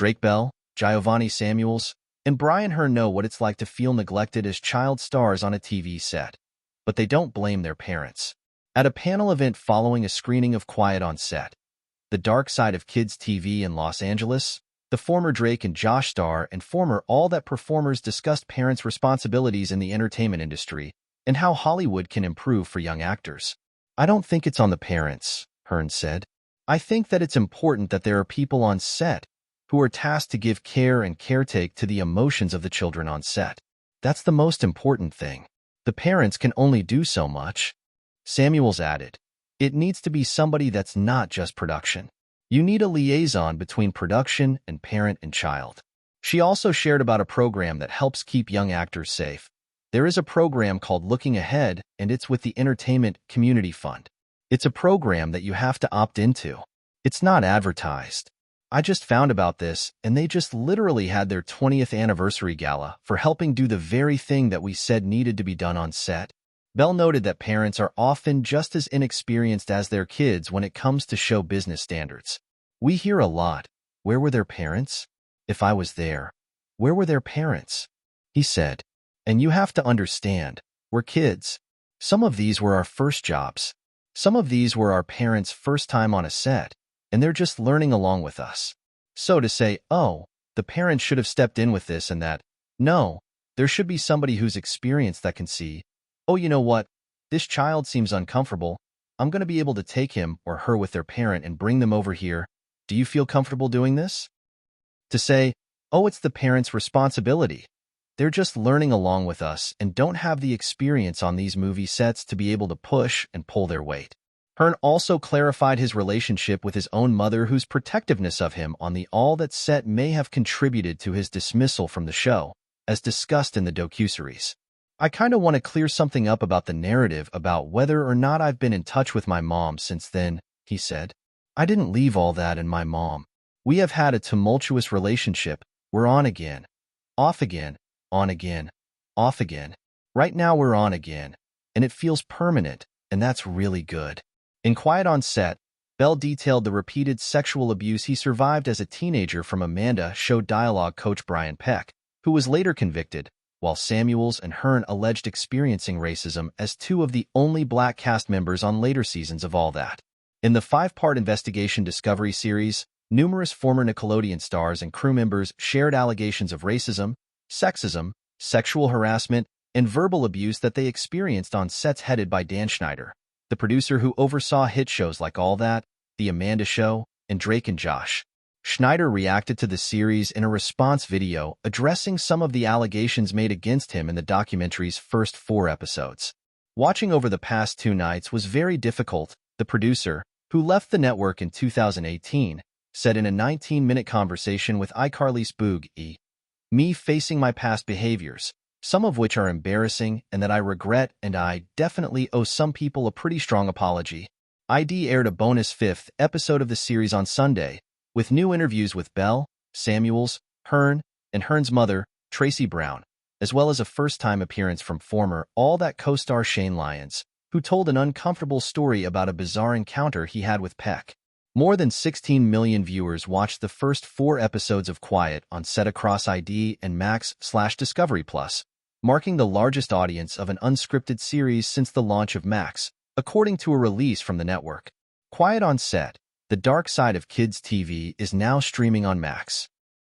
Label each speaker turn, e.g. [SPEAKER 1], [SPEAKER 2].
[SPEAKER 1] Drake Bell, Giovanni Samuels, and Brian Hearn know what it's like to feel neglected as child stars on a TV set. But they don't blame their parents. At a panel event following a screening of Quiet on Set, The Dark Side of Kids TV in Los Angeles, the former Drake and Josh star and former All That performers discussed parents' responsibilities in the entertainment industry and how Hollywood can improve for young actors. "I don't think it's on the parents," Hearn said. "I think that it's important that there are people on set who are tasked to give care and caretake to the emotions of the children on set. That's the most important thing. The parents can only do so much." Samuels added, "It needs to be somebody that's not just production. You need a liaison between production and parent and child." She also shared about a program that helps keep young actors safe. "There is a program called Looking Ahead, and it's with the Entertainment Community Fund. It's a program that you have to opt into. It's not advertised. I just found about this, and they just literally had their 20th anniversary gala for helping do the very thing that we said needed to be done on set." Bell noted that parents are often just as inexperienced as their kids when it comes to show business standards. "We hear a lot, 'Where were their parents?' If I was there, where were their parents?" he said. "And you have to understand, we're kids. Some of these were our first jobs. Some of these were our parents' first time on a set, and they're just learning along with us. So to say, oh, the parents should have stepped in with this and that, no, there should be somebody who's experienced that can see, oh, you know what? This child seems uncomfortable. I'm going to be able to take him or her with their parent and bring them over here. Do you feel comfortable doing this?" To say, oh, it's the parent's responsibility. They're just learning along with us and don't have the experience on these movie sets to be able to push and pull their weight. Hearn also clarified his relationship with his own mother, whose protectiveness of him on the All That set may have contributed to his dismissal from the show, as discussed in the docuseries. "I kind of want to clear something up about the narrative about whether or not I've been in touch with my mom since then," he said. "I didn't leave all that in my mom. We have had a tumultuous relationship. We're on again, off again, on again, off again. Right now we're on again, and it feels permanent, and that's really good." In Quiet on Set, Bell detailed the repeated sexual abuse he survived as a teenager from Amanda show dialogue coach Brian Peck, who was later convicted, while Samuels and Hearn alleged experiencing racism as two of the only black cast members on later seasons of All That. In the 5-part investigation Discovery series, numerous former Nickelodeon stars and crew members shared allegations of racism, sexism, sexual harassment, and verbal abuse that they experienced on sets headed by Dan Schneider, the producer who oversaw hit shows like All That, The Amanda Show, and Drake and Josh. Schneider reacted to the series in a response video addressing some of the allegations made against him in the documentary's first 4 episodes. "Watching over the past 2 nights was very difficult," the producer, who left the network in 2018, said in a 19-minute conversation with iCarly's Boog E. "Me facing my past behaviors, some of which are embarrassing and that I regret, and I definitely owe some people a pretty strong apology." ID aired a bonus 5th episode of the series on Sunday, with new interviews with Bell, Samuels, Hearn, and Hearn's mother, Tracy Brown, as well as a first-time appearance from former All That co-star Shane Lyons, who told an uncomfortable story about a bizarre encounter he had with Peck. More than 16 million viewers watched the first 4 episodes of Quiet on Set across ID and Max/Discovery Plus, marking the largest audience of an unscripted series since the launch of Max, according to a release from the network. Quiet on Set, The Dark Side of Kids TV is now streaming on Max.